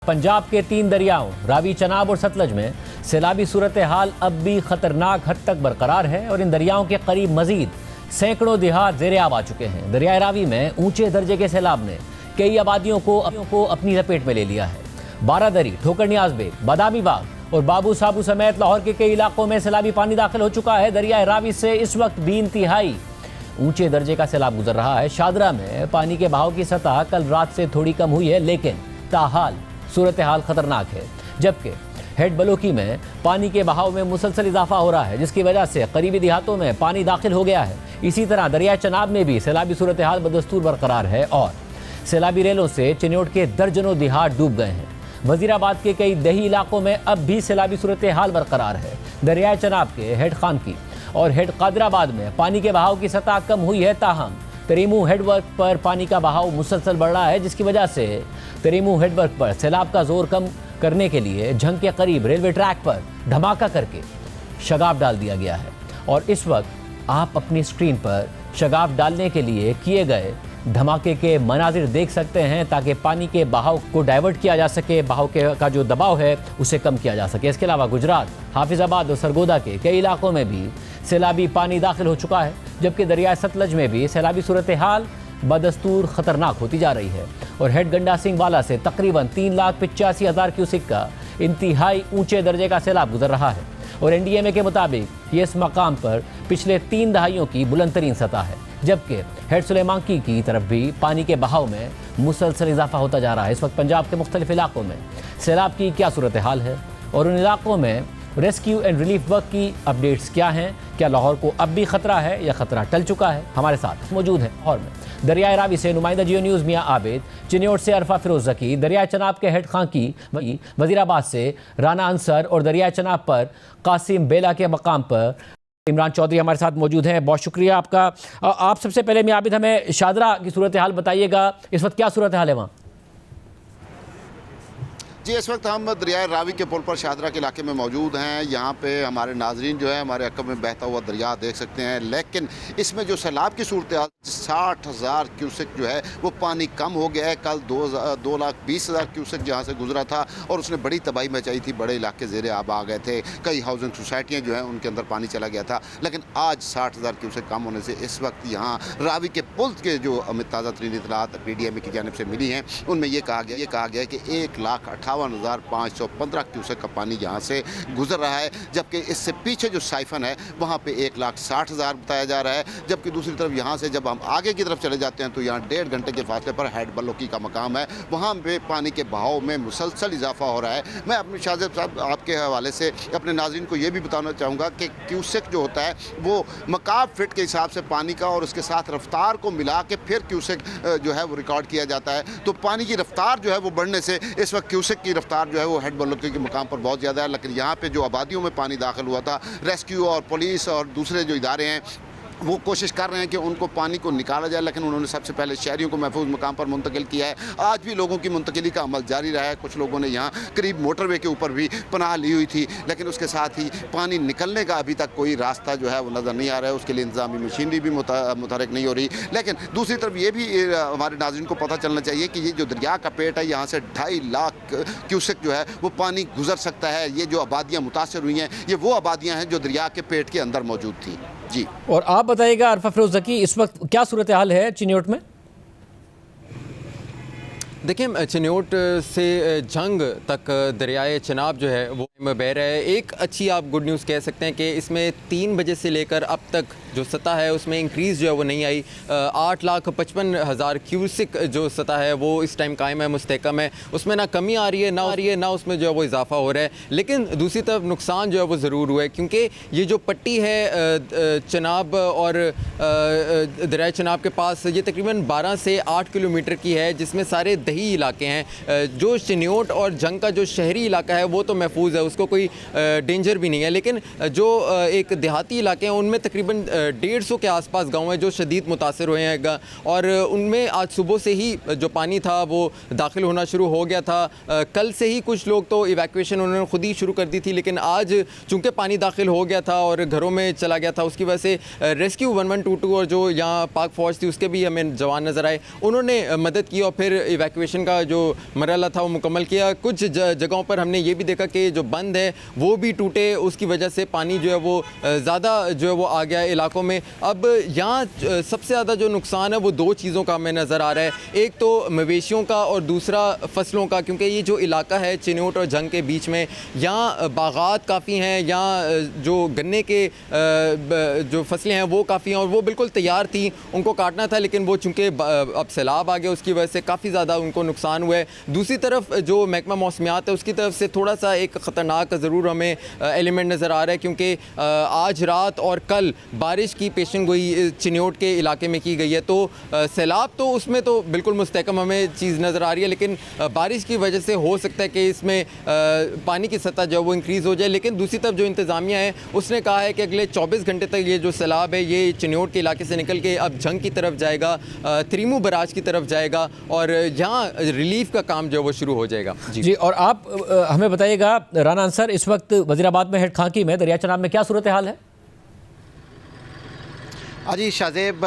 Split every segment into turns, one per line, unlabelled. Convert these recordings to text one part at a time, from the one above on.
पंजाब के 3 दरियाओं रावी, चनाब और सतलज में सैलाबी सूरत हाल अब भी खतरनाक हद तक बरकरार है और इन दरियाओं के करीब मजीद सैकड़ों देहात ज़ेरे आब आ चुके हैं। दरियाए रावी में ऊंचे दर्जे के सैलाब ने कई आबादियों को अपनी लपेट में ले लिया है। बारादरी, ठोकर नियाज बेग, बादामी बाग और बाबू साबू समेत लाहौर के कई इलाकों में सैलाबी पानी दाखिल हो चुका है। दरियाए रावी से इस वक्त भी इंतहाई ऊंचे दर्जे का सैलाब गुजर रहा है। शादरा में पानी के बहाव की सतह कल रात से थोड़ी कम हुई है, लेकिन ताहाल सूरत हाल खतरनाक है। जबकि हेड बलोकी में पानी के बहाव में मुसलसल इजाफा हो रहा है, जिसकी वजह से करीबी देहातों में पानी दाखिल हो गया है। इसी तरह दरिया चनाब में भी सैलाबी सूरत हाल बदस्तूर बरकरार है और सैलाबी रेलों से चिन्योट के दर्जनों देहात डूब गए हैं। वजीराबाद के कई दही इलाकों में अब भी सैलाबी सूरत हाल बरकरार है। दरिया चनाब के हेड खानकी और हेड कादराबाद में पानी के बहाव की सतह कम हुई है, ताहम तरीमू हेडवर्क पर पानी का बहाव मुसलसल बढ़ रहा है, जिसकी वजह से तरीमू हेडवर्क पर सैलाब का जोर कम करने के लिए झंग के करीब रेलवे ट्रैक पर धमाका करके शगाफ डाल दिया गया है। और इस वक्त आप अपनी स्क्रीन पर शगाफ डालने के लिए किए गए धमाके के मनाजिर देख सकते हैं, ताकि पानी के बहाव को डाइवर्ट किया जा सके, बहाव का जो दबाव है उसे कम किया जा सके। इसके अलावा गुजरात, हाफिजाबाद और सरगोदा के कई इलाकों में भी सैलाबी पानी दाखिल हो चुका है, जबकि दरिया सतलज में भी सैलाबी सूरत हाल बदस्तूर खतरनाक होती जा रही है। और हेड गंडा सिंह वाला से तकरीबन 3,85,000 क्यूसिक का इंतहाई ऊंचे दर्जे का सैलाब गुजर रहा है और NDMA के मुताबिक ये इस मकाम पर पिछले 3 दहाइयों की बुलंद तरीन सतह है। जबकि हेड सुलेमानकी की तरफ भी पानी के बहाव में मुसलसल इजाफा होता जा रहा है। इस वक्त पंजाब के मुख्तलिफ इलाकों में सैलाब की क्या सूरत हाल है और उन इलाकों में रेस्क्यू एंड रिलीफ वर्क की अपडेट्स क्या हैं? क्या लाहौर को अब भी खतरा है या खतरा टल चुका है? हमारे साथ मौजूद है लाहौर में दरियाए रावी से नुमाइंदा जियो न्यूज़ मियाँ आबिद, चिन्योट से अरफा फिरोज जकी, दरिया चनाब के हेड खानकी वजीराबाद से राना अंसर और दरिया चनाब पर कासिम बेला के मकाम पर इमरान चौधरी हमारे साथ मौजूद हैं। बहुत शुक्रिया आपका। आप सबसे पहले मियाँ आबिद हमें शादरा की सूरत हाल बताइएगा, इस वक्त क्या सूरत हाल है वहाँ?
जी, इस वक्त हम दरिया रावी के पुल पर शादरा के इलाके में मौजूद हैं। यहाँ पे हमारे नाजरीन जो है हमारे अकब में बहता हुआ दरिया देख सकते हैं, लेकिन इसमें जो सैलाब की सूरत हाल 60,000 क्यूसेक जो है वो पानी कम हो गया है। कल 2,20,000 क्यूसेक जहाँ से गुजरा था और उसने बड़ी तबाही मचाई थी, बड़े इलाके ज़ेरे आब आ गए थे, कई हाउसिंग सोसाइटियाँ जो हैं उनके अंदर पानी चला गया था। लेकिन आज 60,000 क्यूसेक कम होने से इस वक्त यहाँ रावी के पुल के जो ताज़ा तरीन इतलात PDMA की जानिब से मिली हैं, उनमें ये कहा गया कि 1,58,515 क्यूसेक का पानी यहाँ से गुजर रहा है। जबकि इससे पीछे जो साइफन है वहाँ पे 1,60,000 बताया जा रहा है। जबकि दूसरी तरफ यहाँ से जब हम आगे की तरफ चले जाते हैं तो यहाँ 1.5 घंटे के फासले पर हेड बलोकी का मकाम है, वहाँ पे पानी के बहाव में मुसलसल इजाफा हो रहा है। मैं अपने शाहजेब साहब आपके हवाले से अपने नाज़रीन को ये भी बताना चाहूँगा कि क्यूसेक जो होता है वो मकाब फिट के हिसाब से पानी का और उसके साथ रफ्तार को मिला के फिर क्यूसेक जो है वो रिकॉर्ड किया जाता है। तो पानी की रफ्तार जो है वो बढ़ने से इस वक्त क्यूसेक की रफ्तार जो है वो हेड बलोकी के मकाम पर बहुत ज़्यादा है। लेकिन यहाँ पे जो आबादियों में पानी दाखिल हुआ था, रेस्क्यू और पुलिस और दूसरे जो इदारे हैं वो कोशिश कर रहे हैं कि उनको पानी को निकाला जाए, लेकिन उन्होंने सबसे पहले शहरियों को महफूज मकाम पर मुंतकिल किया है। आज भी लोगों की मुंतकिली का अमल जारी रहा है। कुछ लोगों ने यहाँ करीब मोटरवे के ऊपर भी पनाह ली हुई थी, लेकिन उसके साथ ही पानी निकलने का अभी तक कोई रास्ता जो है वो नज़र नहीं आ रहा है। उसके लिए इंतजामी मशीनरी भी मुतहरक नहीं हो रही। लेकिन दूसरी तरफ ये भी हमारे नाज़रीन को पता चलना चाहिए कि ये जो दरिया का पेट है, यहाँ से 2.5 लाख क्यूसेक जो है वो पानी गुजर सकता है। ये जो आबादियाँ मुतासर हुई हैं ये वो आबादियाँ हैं जो दरिया के पेट के अंदर मौजूद थी। जी, और
आप बताइएगा अरफा फिरोज जकी, इस वक्त क्या सूरत हाल है चिन्योट में?
देखिए, चिन्योट से झंग तक दरियाए चनाब जो है वो बह रहा है। एक अच्छी आप गुड न्यूज़ कह सकते हैं कि इसमें 3 बजे से लेकर अब तक जो सतह है उसमें इंक्रीज़ जो है वो नहीं आई। 8,55,000 क्यूसिक जो सतह है वो इस टाइम कायम है, मुस्तहकम है, उसमें ना कमी आ रही है ना उसमें जो है वो इजाफा हो रहा है। लेकिन दूसरी तरफ नुकसान जो है वो ज़रूर हुआ है, क्योंकि ये जो पट्टी है चनाब और दरिया चनाब के पास, ये तकरीबन 12 से 8 किलोमीटर की है, जिसमें सारे दही इलाके हैं। जो चिन्योट और झंग का जो शहरी इलाका है वो तो महफूज है, उसको कोई डेंजर भी नहीं है। लेकिन जो एक देहाती इलाके हैं उनमें तकरीबन 150 के आसपास गांव हैं जो शदीद मुतासर हुए हैं और उनमें आज सुबह से ही जो पानी था वो दाखिल होना शुरू हो गया था। कल से ही कुछ लोग तो इवैक्यूएशन उन्होंने खुद ही शुरू कर दी थी, लेकिन आज चूँकि पानी दाखिल हो गया था और घरों में चला गया था, उसकी वजह से रेस्क्यू 1122 और जो यहाँ पाक फौज थी उसके भी हमें जवान नज़र आए, उन्होंने मदद की और फिर इवैक्यूएशन इवैक्यूएशन का जो मरहला था वो मुकम्मल किया। कुछ जगहों पर हमने ये भी देखा कि जो बंद है वो भी टूटे, उसकी वजह से पानी जो है वो ज़्यादा जो है वो आ गया इलाकों में। अब यहाँ सबसे ज़्यादा जो नुकसान है वो दो चीज़ों का हमें नज़र आ रहा है, एक तो मवेशियों का और दूसरा फसलों का, क्योंकि ये जो इलाका है चिन्योट और जंग के बीच में, यहाँ बागात काफ़ी हैं, यहाँ जो गन्ने के जो फसलें हैं वो काफ़ी हैं और वो बिल्कुल तैयार थी, उनको काटना था, लेकिन वो चूँकि अब सैलाब आ गया उसकी वजह से काफ़ी ज़्यादा उनको नुकसान हुआ है। दूसरी तरफ जो महकमा मौसमियात है उसकी तरफ से थोड़ा सा एक ख़तरनाक ज़रूर हमें एलिमेंट नज़र आ रहा है, क्योंकि आज रात और कल बारिश की पेशन गोई चिन्योट के इलाके में की गई है। तो सैलाब तो उसमें तो बिल्कुल मुस्तहकम हमें चीज़ नज़र आ रही है, लेकिन बारिश की वजह से हो सकता है कि इसमें पानी की सतह जो है वो इंक्रीज़ हो जाए। लेकिन दूसरी तरफ जो इंतज़ामिया है उसने कहा है कि अगले 24 घंटे तक ये जो सैलाब है ये चिन्योट के इलाके से निकल के अब जंग की तरफ जाएगा, त्रिमू बराज की तरफ जाएगा और यहाँ रिलीफ का काम जो है वो शुरू हो जाएगा।
जी, और आप हमें बताइएगा राना अंसर, इस वक्त वज़ीराबाद में हेड खांकी में दरिया चनाब में क्या सूरत हाल है?
अजी शाहजेब,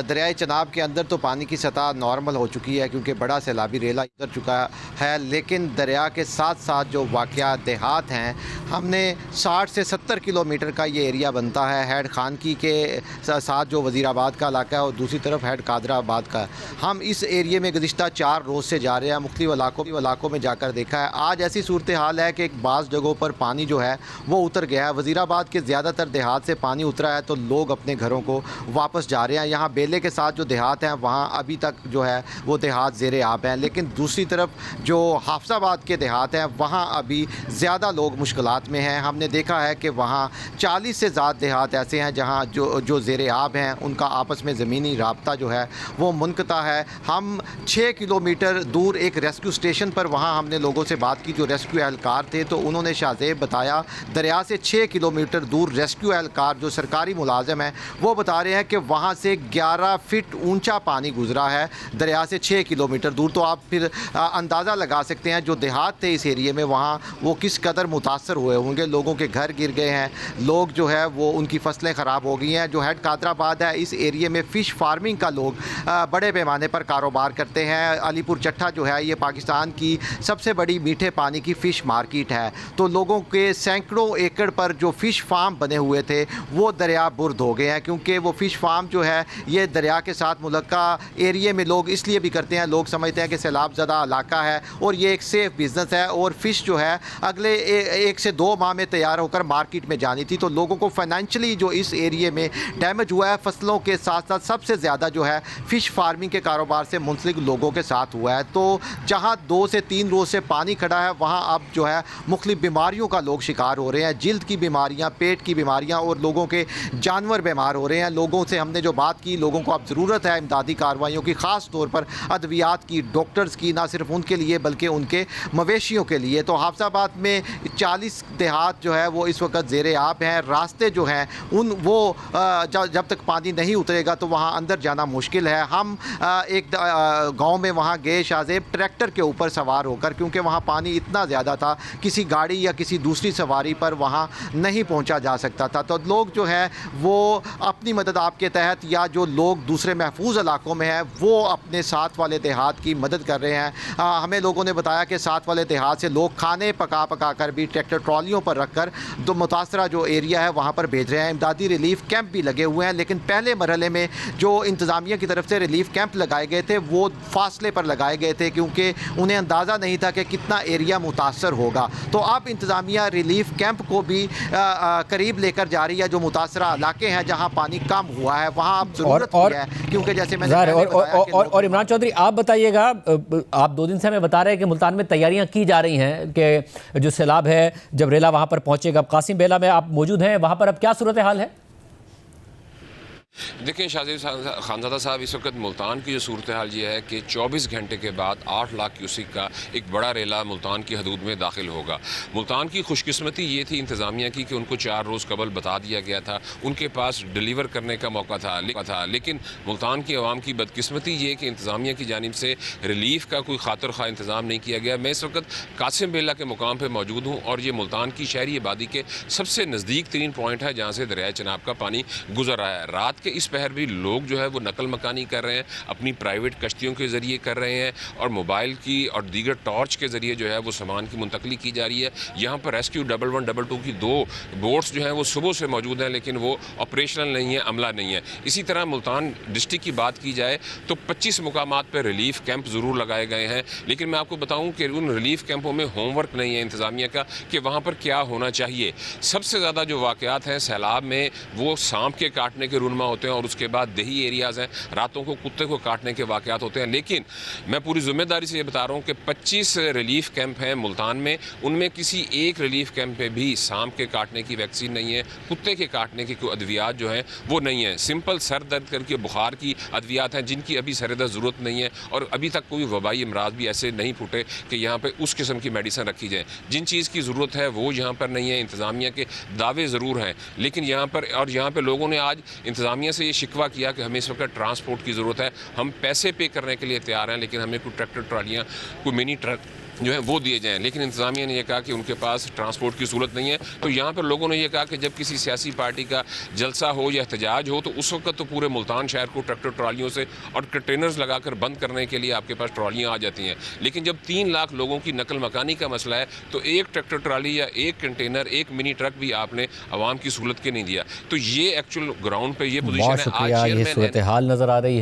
दरियाए चनाब के अंदर तो पानी की सतह नॉर्मल हो चुकी है क्योंकि बड़ा सैलाबी रेला उतर चुका है, लेकिन दरिया के साथ साथ जो वाक़या देहात हैं, हमने 60 से 70 किलोमीटर का ये एरिया बनता है। हेड खानकी के साथ जो वज़ीराबाद का इलाका है और दूसरी तरफ हेड कादराबाद का। हम इस एरिए में गुज़िश्ता 4 रोज़ से जा रहे हैं, मुख्तलिफ़ इलाकों में जाकर देखा है। आज ऐसी सूरत हाल है कि बाज़ जगहों पर पानी जो है वो उतर गया है। वज़ीराबाद के ज़्यादातर देहात से पानी उतरा है तो लोग अपने घरों को वापस जा रहे हैं। यहाँ बेले के साथ जो देहात हैं वहाँ अभी तक जो है वो देहात ज़ेरे आब हैं, लेकिन दूसरी तरफ जो हाफसाबाद के देहात हैं वहाँ अभी ज़्यादा लोग मुश्किलात में हैं। हमने देखा है कि वहाँ 40 से ज़्यादा देहात ऐसे हैं जहाँ जो ज़ेरे आब हैं उनका आपस में ज़मीनी राब्ता जो है वो मुनक़ता है। हम 6 किलोमीटर दूर एक रेस्क्यू स्टेशन पर वहाँ हमने लोगों से बात की जो रेस्क्यू एहलकार थे, तो उन्होंने शाहजेब बताया दरिया से 6 किलोमीटर दूर रेस्क्यू एहलकार जो सरकारी मुलाजिम हैं वो बता रहे हैं कि वहाँ से 11 फीट ऊंचा पानी गुजरा है दरिया से 6 किलोमीटर दूर। तो आप फिर अंदाज़ा लगा सकते हैं जो देहात थे इस एरिए में वहाँ वो किस कदर मुतासर हुए होंगे। लोगों के घर गिर गए हैं, लोग जो है वो उनकी फसलें ख़राब हो गई हैं। जो हेड कादराबाद है इस एरिए में फ़िश फार्मिंग का लोग बड़े पैमाने पर कारोबार करते हैं। अलीपुर चट्टा जो है ये पाकिस्तान की सबसे बड़ी मीठे पानी की फ़िश मार्केट है, तो लोगों के सैकड़ों एकड़ पर जो फ़िश फार्म बने हुए थे वो दरिया बुर्द हो गए हैं, क्योंकि वो फ़िश फार्म जो है ये दरिया के साथ मुलक्का एरिए में लोग इसलिए भी करते हैं, लोग समझते हैं कि सैलाब ज़दा इलाका है और ये एक सेफ़ बिज़नेस है और फ़िश जो है अगले 1 से 2 माह में तैयार होकर मार्केट में जानी थी। तो लोगों को फाइनेंशियली जो इस एरिए में डैमेज हुआ है फसलों के साथ साथ सबसे ज़्यादा जो है फ़िश फार्मिंग के कारोबार से मुंसलिक लोगों के साथ हुआ है। तो जहाँ 2 से 3 रोज़ से पानी खड़ा है वहाँ अब जो है मुख्तलिफ बीमारियों का लोग शिकार हो रहे हैं, जिल्द की बीमारियाँ, पेट की बीमारियाँ और लोगों के जानवर बीमार हो रहे हैं। लोगों से हमने जो बात की, लोगों को अब ज़रूरत है इमदादी कार्रवाइयों की, ख़ास तौर पर अद्वियात की, डॉक्टर्स की, ना सिर्फ उनके लिए बल्कि उनके मवेशियों के लिए। तो हाफसाबाद में 40 देहात जो है वो इस वक्त ज़ेरे आब हैं। रास्ते जो हैं वो जब तक पानी नहीं उतरेगा तो वहाँ अंदर जाना मुश्किल है। हम एक गाँव में वहाँ गए शाहजेब, ट्रैक्टर के ऊपर सवार होकर, क्योंकि वहाँ पानी इतना ज़्यादा था किसी गाड़ी या किसी दूसरी सवारी पर वहाँ नहीं पहुँचा जा सकता था। तो लोग जो है वो अपनी मदद आपके तहत या जो लोग दूसरे महफूज इलाकों में हैं वो अपने साथ वाले देहात की मदद कर रहे हैं। हमें लोगों ने बताया कि साथ वाले देहात से लोग खाने पका कर भी ट्रैक्टर ट्रॉलियों पर रख कर तो मुतासरा जो एरिया है वहाँ पर भेज रहे हैं। इमदादी रिलीफ कैंप भी लगे हुए हैं, लेकिन पहले मरहले में जो इंतज़ामिया की तरफ से रिलीफ कैंप लगाए गए थे वो फासले पर लगाए गए थे, क्योंकि उन्हें अंदाज़ा नहीं था कि कितना एरिया मुतासर होगा। तो अब इंतज़ामिया रिलीफ कैंप को भी करीब लेकर जा रही है। जो मुतासरा इलाके हैं जहाँ पानी कम हुआ है वहाँ अब ज़रूरत है, क्योंकि जैसे मैंने
और इमरान चौधरी आप बताइएगा, आप 2 दिन से हमें बता रहे हैं कि मुल्तान में तैयारियां की जा रही हैं कि जो सैलाब है जब रेला वहां पर पहुंचेगा। अब कासिम बेला में आप मौजूद हैं, वहां पर अब क्या सूरत हाल है?
देखें शाहजेब खानज़ादा साहब, इस वक्त मुल्तान की जो सूरत हाल ये है कि 24 घंटे के बाद 8 लाख क्यूसिक का एक बड़ा रेला मुल्तान की हदूद में दाखिल होगा। मुल्तान की खुशकिस्मती ये थी इंतज़ामिया की कि उनको 4 रोज़ कबल बता दिया गया था, उनके पास डिलीवर करने का मौका था, लेकिन मुल्तान की आवाम की बदकिस्मती ये कि इंतज़ामिया की जानिब से रिलीफ का कोई खातिर खा इंतज़ाम नहीं किया गया। मैं इस वक्त कासिम बेला के मुकाम पर मौजूद हूँ और ये मुल्तान की शहरी आबादी के सबसे नज़दीक तरीन पॉइंट है जहाँ से दरियाए चनाब का पानी गुजर रहा है। रात के इस पहर भी लोग जो है वो नकल मकानी कर रहे हैं, अपनी प्राइवेट कश्तियों के ज़रिए कर रहे हैं और मोबाइल की और दीगर टॉर्च के ज़रिए जो है वो सामान की मुंतकली की जा रही है। यहाँ पर रेस्क्यू 1112 की 2 बोट्स जो हैं वो सुबह से मौजूद हैं, लेकिन वो ऑपरेशनल नहीं है, अमला नहीं है। इसी तरह मुल्तान डिस्ट्रिक्ट की बात की जाए तो 25 मुकामात पर रिलीफ कैंप ज़रूर लगाए गए हैं, लेकिन मैं आपको बताऊं कि उन रिलीफ कैंपों में होमवर्क नहीं है इंतज़ामिया का कि वहाँ पर क्या होना चाहिए। सबसे ज़्यादा जो वाक़यात हैं सैलाब में वो सांप के काटने के रूनमा होते हैं और उसके बाद दही एरियाज़ हैं, रातों को कुत्ते को काटने के वाक़यात होते हैं। लेकिन मैं पूरी ज़िम्मेदारी से ये बता रहा हूँ कि 25 रिलीफ कैंप हैं मुल्तान में, उनमें किसी एक रिलीफ कैंप में भी सांप के काटने की वैक्सीन नहीं है, कुत्ते के काटने की कोई अद्वियात जो हैं वो नहीं है। सिंपल सर दर्द करके बुखार की अद्वियात हैं जिनकी अभी सरेदा ज़रूरत नहीं है और अभी तक कोई वबाई अमराज भी ऐसे नहीं फूटे कि यहाँ पे उस किस्म की मेडिसिन रखी जाए। जिन चीज़ की ज़रूरत है वो यहाँ पर नहीं है। इंतज़ामिया के दावे ज़रूर हैं, लेकिन यहाँ पर लोगों ने आज इंतज़ामिया से ये शिकवा किया कि हमें इस वक्त ट्रांसपोर्ट की ज़रूरत है, हम पैसे पे करने के लिए तैयार हैं, लेकिन हमें कोई ट्रैक्टर ट्रालियाँ, कोई मिनी ट्रक जो है वो दिए जाएं। लेकिन इंतज़ामिया ने यह कहा कि उनके पास ट्रांसपोर्ट की सूरत नहीं है। तो यहाँ पर लोगों ने यह कहा कि जब किसी सियासी पार्टी का जलसा हो या एहतजाज हो तो उस वक्त तो पूरे मुल्तान शहर को ट्रैक्टर ट्रालियों से और कंटेनर्स लगाकर बंद करने के लिए आपके पास ट्रालियाँ आ जाती हैं। लेकिन जब 3 लाख लोगों की नकल मकानी का मसला है तो एक ट्रैक्टर ट्राली या एक कंटेनर, एक मिनी ट्रक भी आपने आवाम की सहूलत के नहीं दिया। तो ये एक्चुअल ग्राउंड पर ये पोजीशन है।
ये सूरत हाल नज़र आ रही है।